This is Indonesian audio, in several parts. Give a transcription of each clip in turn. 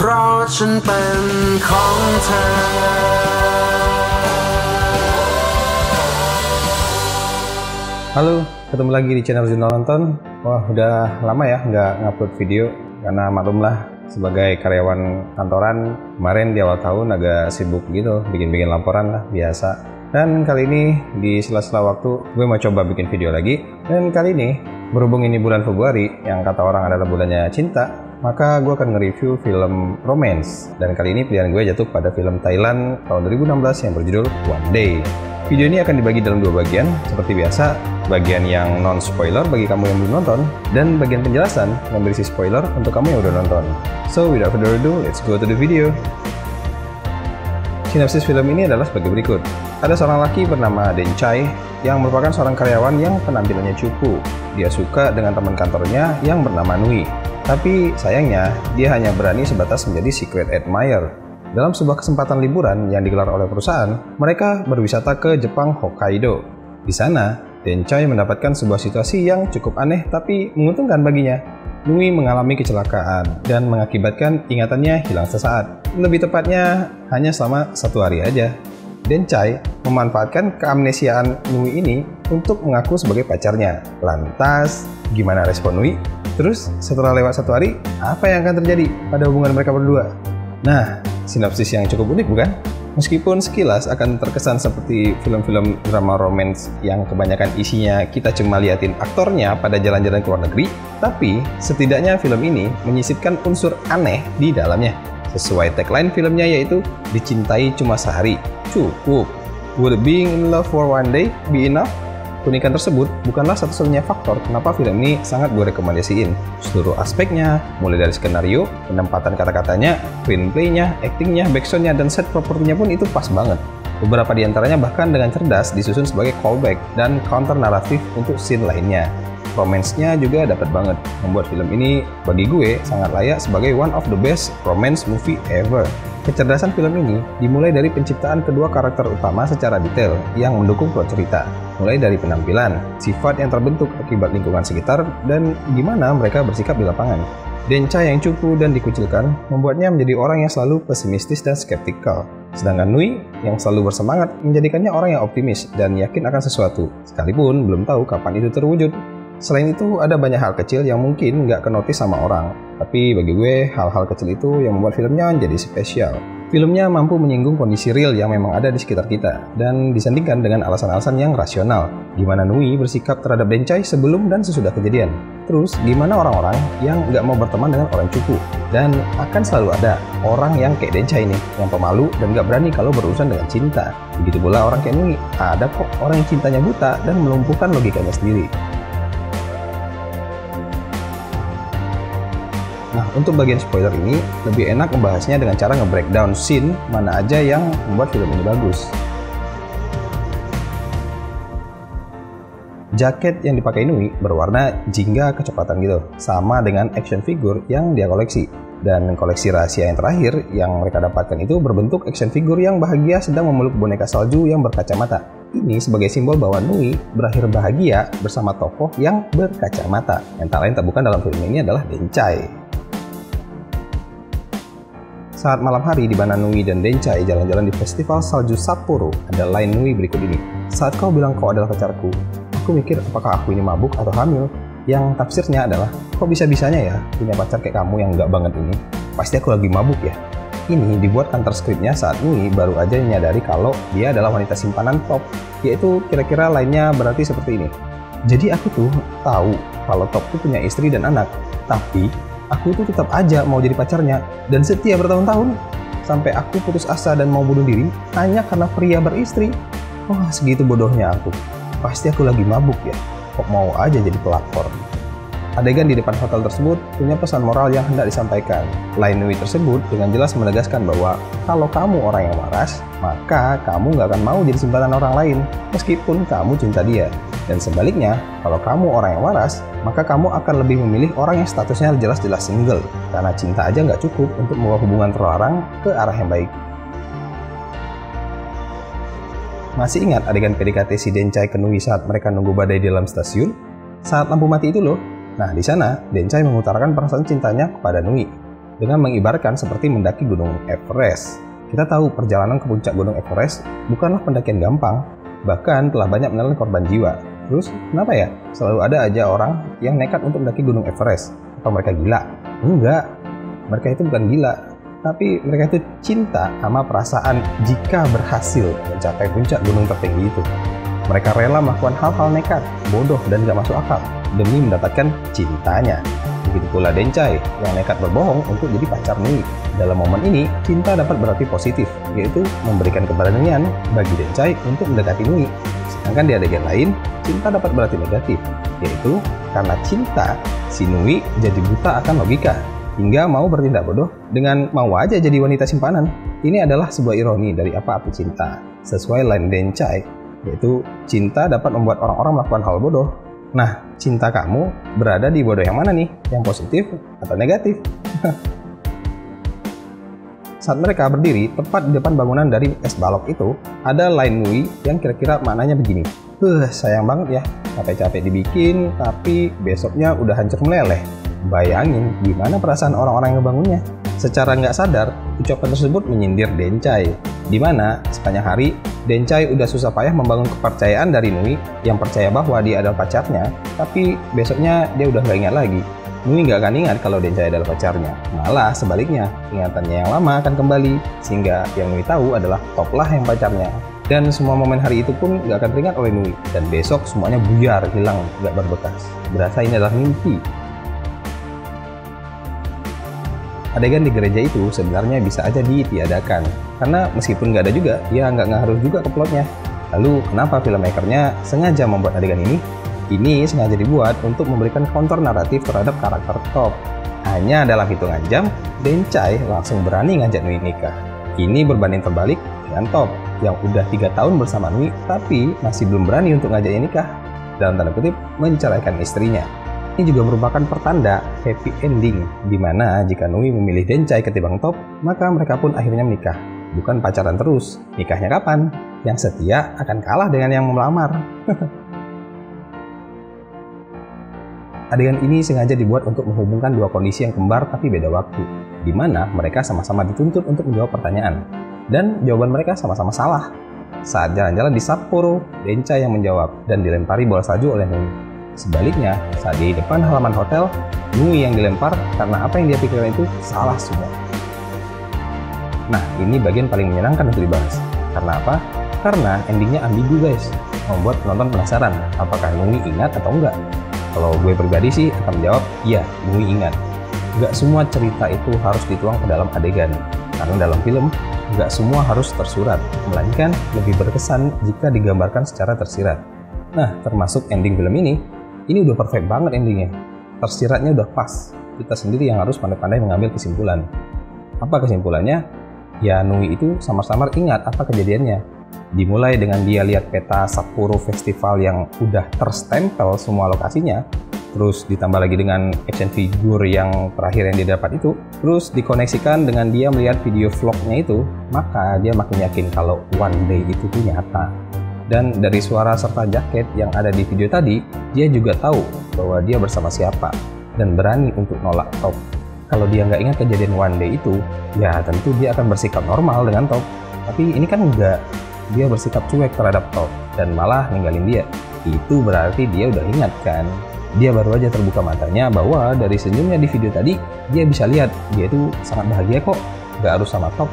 เพราะฉันเป็นของเธอ Halo, ketemu lagi di channel Jurnal Nonton. Wah, udah lama ya nggak ngupload video karena maklumlah sebagai karyawan kantoran kemarin di awal tahun agak sibuk gitu bikin laporan lah biasa. Dan kali ini di sela-sela waktu gue mau coba bikin video lagi. Dan kali ini berhubung ini bulan Februari yang kata orang adalah bulannya cinta, maka gue akan nge-review film romance. Dan kali ini pilihan gue jatuh pada film Thailand tahun 2016 yang berjudul One Day. Video ini akan dibagi dalam dua bagian, seperti biasa, bagian yang non-spoiler bagi kamu yang belum nonton, dan bagian penjelasan yang berisi spoiler untuk kamu yang udah nonton. So, without further ado, let's go to the video. Sinopsis film ini adalah sebagai berikut. Ada seorang laki bernama Den Chai yang merupakan seorang karyawan yang penampilannya cupu. Dia suka dengan teman kantornya yang bernama Nui. Tapi sayangnya, dia hanya berani sebatas menjadi secret admirer. Dalam sebuah kesempatan liburan yang digelar oleh perusahaan, mereka berwisata ke Jepang Hokkaido. Di sana, Den Chai mendapatkan sebuah situasi yang cukup aneh tapi menguntungkan baginya. Nui mengalami kecelakaan dan mengakibatkan ingatannya hilang sesaat. Lebih tepatnya, hanya selama 1 hari aja. Den Chai memanfaatkan keamnesiaan Nui ini untuk mengaku sebagai pacarnya. Lantas, gimana respon Nui? Terus, setelah lewat 1 hari, apa yang akan terjadi pada hubungan mereka berdua? Nah, sinopsis yang cukup unik bukan? Meskipun sekilas akan terkesan seperti film-film drama romance yang kebanyakan isinya kita cuma liatin aktornya pada jalan-jalan ke luar negeri, tapi setidaknya film ini menyisipkan unsur aneh di dalamnya. Sesuai tagline filmnya yaitu, dicintai cuma sehari, cukup. Would being in love for one day be enough? Keunikan tersebut bukanlah satu-satunya faktor kenapa film ini sangat gue rekomendasiin. Seluruh aspeknya, mulai dari skenario, penempatan kata-katanya, screenplay-nya, acting-nya, backsound-nya, dan set propertinya pun itu pas banget. Beberapa di antaranya bahkan dengan cerdas disusun sebagai callback dan counter naratif untuk scene lainnya. Romance-nya juga dapat banget, membuat film ini bagi gue sangat layak sebagai one of the best romance movie ever. Kecerdasan film ini dimulai dari penciptaan kedua karakter utama secara detail yang mendukung plot cerita. Mulai dari penampilan, sifat yang terbentuk akibat lingkungan sekitar, dan gimana mereka bersikap di lapangan. Den Chai yang cupu dan dikucilkan membuatnya menjadi orang yang selalu pesimistis dan skeptikal. Sedangkan Nui yang selalu bersemangat menjadikannya orang yang optimis dan yakin akan sesuatu, sekalipun belum tahu kapan itu terwujud. Selain itu, ada banyak hal kecil yang mungkin nggak kenotis sama orang. Tapi bagi gue, hal-hal kecil itu yang membuat filmnya jadi spesial. Filmnya mampu menyinggung kondisi real yang memang ada di sekitar kita, dan disandingkan dengan alasan-alasan yang rasional. Gimana Nui bersikap terhadap Den Chai sebelum dan sesudah kejadian. Terus, gimana orang-orang yang nggak mau berteman dengan orang cupu. Dan akan selalu ada orang yang kayak Den Chai nih, yang pemalu dan nggak berani kalau berurusan dengan cinta. Begitu pula orang kayak Nui, ada kok orang yang cintanya buta dan melumpuhkan logikanya sendiri. Nah, untuk bagian spoiler ini, lebih enak membahasnya dengan cara nge-breakdown scene mana aja yang membuat film ini bagus. Jaket yang dipakai Nui berwarna jingga kecoklatan gitu, sama dengan action figure yang dia koleksi. Dan koleksi rahasia yang terakhir yang mereka dapatkan itu berbentuk action figure yang bahagia sedang memeluk boneka salju yang berkacamata. Ini sebagai simbol bahwa Nui berakhir bahagia bersama tokoh yang berkacamata. Yang tak lain tak bukan dalam film ini adalah Den Chai. Saat malam hari di mana Nui dan Den Chai jalan-jalan di festival salju Sapporo, ada line Nui berikut ini. Saat kau bilang kau adalah pacarku, aku mikir apakah aku ini mabuk atau hamil? Yang tafsirnya adalah, kok bisa-bisanya ya punya pacar kayak kamu yang enggak banget ini? Pasti aku lagi mabuk ya? Ini dibuat counter scriptnya saat Nui baru aja menyadari kalau dia adalah wanita simpanan Top, yaitu kira-kira lainnya berarti seperti ini. Jadi aku tuh tahu kalau Top tuh punya istri dan anak, tapi aku tuh tetap aja mau jadi pacarnya dan setia bertahun-tahun. Sampai aku putus asa dan mau bunuh diri hanya karena pria beristri. Wah, segitu bodohnya aku. Pasti aku lagi mabuk ya. Kok mau aja jadi pelakor. Adegan di depan hotel tersebut punya pesan moral yang hendak disampaikan. Line Nui tersebut dengan jelas menegaskan bahwa kalau kamu orang yang waras, maka kamu nggak akan mau jadi simpanan orang lain meskipun kamu cinta dia. Dan sebaliknya, kalau kamu orang yang waras, maka kamu akan lebih memilih orang yang statusnya jelas-jelas single. Karena cinta aja nggak cukup untuk membawa hubungan terlarang ke arah yang baik. Masih ingat adegan PDKT si Den Chai ke Nui saat mereka nunggu badai di dalam stasiun? Saat lampu mati itu loh. Nah, di sana, Den Chai mengutarakan perasaan cintanya kepada Nui. dengan mengibaratkan seperti mendaki gunung Everest. Kita tahu perjalanan ke puncak gunung Everest bukanlah pendakian gampang, bahkan telah banyak menelan korban jiwa. Terus kenapa ya selalu ada aja orang yang nekat untuk mendaki gunung Everest? Apa mereka gila? Enggak, mereka itu bukan gila, tapi mereka itu cinta sama perasaan jika berhasil mencapai puncak gunung tertinggi itu. Mereka rela melakukan hal-hal nekat, bodoh, dan gak masuk akal demi mendapatkan cintanya. Begitu pula Dencai yang nekat berbohong untuk jadi pacar Nui. Dalam momen ini, cinta dapat berarti positif, yaitu memberikan keberanian bagi Dencai untuk mendekati Nui. Sedangkan di adegan lain, cinta dapat berarti negatif, yaitu karena cinta, si Nui jadi buta akan logika, hingga mau bertindak bodoh dengan mau aja jadi wanita simpanan. Ini adalah sebuah ironi dari apa arti cinta. Sesuai line Dencai, yaitu cinta dapat membuat orang-orang melakukan hal bodoh. Nah, cinta kamu berada di bodoh yang mana nih? Yang positif atau negatif? Saat mereka berdiri tepat di depan bangunan dari es balok itu, ada line Nui yang kira-kira maknanya begini. Sayang banget ya, capek-capek dibikin, tapi besoknya udah hancur meleleh. Bayangin gimana perasaan orang-orang yang bangunnya. Secara nggak sadar, ucapan tersebut menyindir Dencai, di mana sepanjang hari Dencai udah susah payah membangun kepercayaan dari Nui yang percaya bahwa dia adalah pacarnya, tapi besoknya dia udah nggak ingat lagi. Nui nggak akan ingat kalau Dencai adalah pacarnya, malah sebaliknya, ingatannya yang lama akan kembali, sehingga yang Nui tahu adalah Top lah yang pacarnya. Dan semua momen hari itu pun nggak akan teringat oleh Nui, dan besok semuanya buyar, hilang, nggak berbekas. Berasa ini adalah mimpi. Adegan di gereja itu sebenarnya bisa aja ditiadakan, karena meskipun nggak ada juga, ya nggak ngaruh juga ke plotnya. Lalu kenapa filmmakernya sengaja membuat adegan ini? Ini sengaja dibuat untuk memberikan counter naratif terhadap karakter Top. Hanya dalam hitungan jam, Dencai langsung berani ngajak Nui nikah. Ini berbanding terbalik dengan Top, yang udah 3 tahun bersama Nui, tapi masih belum berani untuk ngajaknya nikah. Dalam tanda kutip, menceraikan istrinya. Ini juga merupakan pertanda happy ending, di mana jika Nui memilih Dencai ketimbang Top, maka mereka pun akhirnya menikah. Bukan pacaran terus, nikahnya kapan? Yang setia akan kalah dengan yang melamar. Adegan ini sengaja dibuat untuk menghubungkan dua kondisi yang kembar tapi beda waktu, di mana mereka sama-sama dituntut untuk menjawab pertanyaan. Dan jawaban mereka sama-sama salah. Saat jalan-jalan di Sapporo, Dencai yang menjawab dan dilempari bola salju oleh Nui. Sebaliknya, saat di depan halaman hotel, Nui yang dilempar karena apa yang dia pikirkan itu salah semua. Nah, ini bagian paling menyenangkan untuk dibahas. Karena apa? Karena endingnya ambigu guys, membuat penonton penasaran apakah Nui ingat atau enggak. Kalau gue pribadi sih akan menjawab, iya, Nui ingat. Gak semua cerita itu harus dituang ke dalam adegan, karena dalam film, gak semua harus tersurat, melainkan lebih berkesan jika digambarkan secara tersirat. Nah, termasuk ending film ini udah perfect banget endingnya. Tersiratnya udah pas, kita sendiri yang harus pandai-pandai mengambil kesimpulan. Apa kesimpulannya? Ya, Nui itu samar-samar ingat apa kejadiannya. Dimulai dengan dia lihat peta Sapporo Festival yang udah terstempel semua lokasinya, terus ditambah lagi dengan action figure yang terakhir yang dia dapat itu, terus dikoneksikan dengan dia melihat video vlognya itu, maka dia makin yakin kalau one day itu tuh nyata. Dan dari suara serta jaket yang ada di video tadi, dia juga tahu bahwa dia bersama siapa dan berani untuk nolak Top. Kalau dia nggak ingat kejadian one day itu, ya tentu dia akan bersikap normal dengan Top. Tapi ini kan enggak, dia bersikap cuek terhadap Top dan malah ninggalin dia. Itu berarti dia udah ingat kan? Dia baru aja terbuka matanya bahwa dari senyumnya di video tadi, dia bisa lihat dia itu sangat bahagia kok, nggak harus sama Top.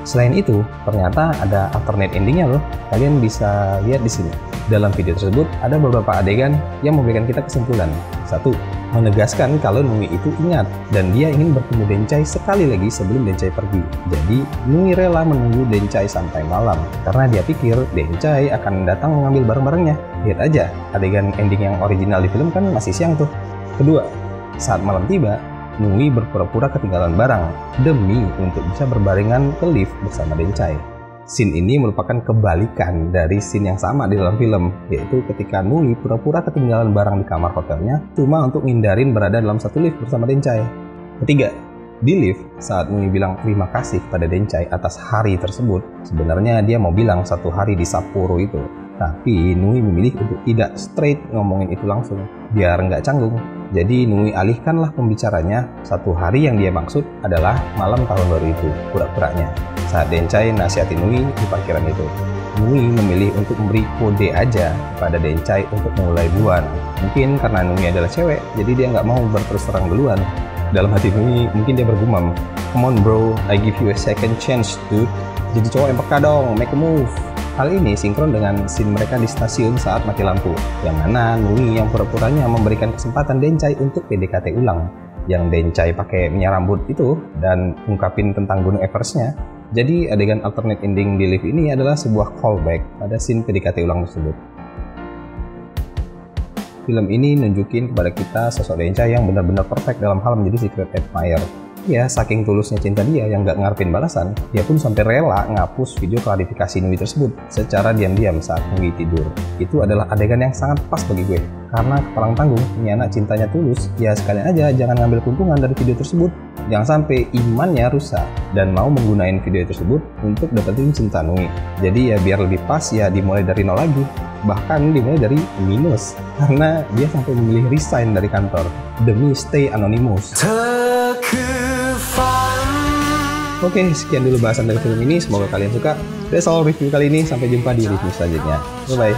Selain itu, ternyata ada alternate endingnya loh. Kalian bisa lihat di sini. Dalam video tersebut ada beberapa adegan yang memberikan kita kesimpulan. 1. Menegaskan kalau Nui itu ingat dan dia ingin bertemu Dencai sekali lagi sebelum Dencai pergi. Jadi, Nui rela menunggu Dencai sampai malam karena dia pikir Dencai akan datang mengambil barang-barangnya. Lihat aja, adegan ending yang original di film kan masih siang tuh. Kedua, saat malam tiba, Nui berpura-pura ketinggalan barang demi untuk bisa berbarengan ke lift bersama Dencai. Scene ini merupakan kebalikan dari scene yang sama di dalam film, yaitu ketika Nui pura-pura ketinggalan barang di kamar hotelnya cuma untuk ngindarin berada dalam satu lift bersama Dencai. Ketiga, di lift saat Nui bilang terima kasih pada Dencai atas hari tersebut, sebenarnya dia mau bilang satu hari di Sapporo itu. Tapi Nui memilih untuk tidak straight ngomongin itu langsung, biar nggak canggung. Jadi Nui alihkanlah pembicaranya. Satu hari yang dia maksud adalah malam tahun baru itu, pura-puranya. Saat Dencai nasihati Nui di parkiran itu, Nui memilih untuk memberi kode aja kepada Dencai untuk memulai duluan. Mungkin karena Nui adalah cewek, jadi dia nggak mau berterus terang duluan. Dalam hati Nui, mungkin dia bergumam, "Come on bro, I give you a second chance dude. Jadi cowok yang peka dong, make a move." Hal ini sinkron dengan scene mereka di stasiun saat mati lampu, yang mana Nui yang pura-puranya memberikan kesempatan Dencai untuk PDKT ulang. Yang Dencai pakai minyak rambut itu dan ungkapin tentang Gunung Everest-nya. Jadi adegan alternate ending di lift ini adalah sebuah callback pada scene PDKT ulang tersebut. Film ini nunjukin kepada kita sosok Dencai yang benar-benar perfect dalam hal menjadi secret admirer. Ya, saking tulusnya cinta dia yang gak ngarepin balasan, dia pun sampai rela ngapus video klarifikasi Nui tersebut secara diam-diam saat Nui tidur. Itu adalah adegan yang sangat pas bagi gue, karena kepalang tanggung, ini anak cintanya tulus, ya sekalian aja jangan ngambil keuntungan dari video tersebut. Jangan sampai imannya rusak dan mau menggunakan video tersebut untuk dapetin cinta Nui. Jadi ya biar lebih pas ya dimulai dari nol lagi. Bahkan dimulai dari minus, karena dia sampai memilih resign dari kantor demi stay anonymous. Oke, sekian dulu bahasan dari film ini. Semoga kalian suka. That's all review kali ini. Sampai jumpa di review selanjutnya. Bye-bye.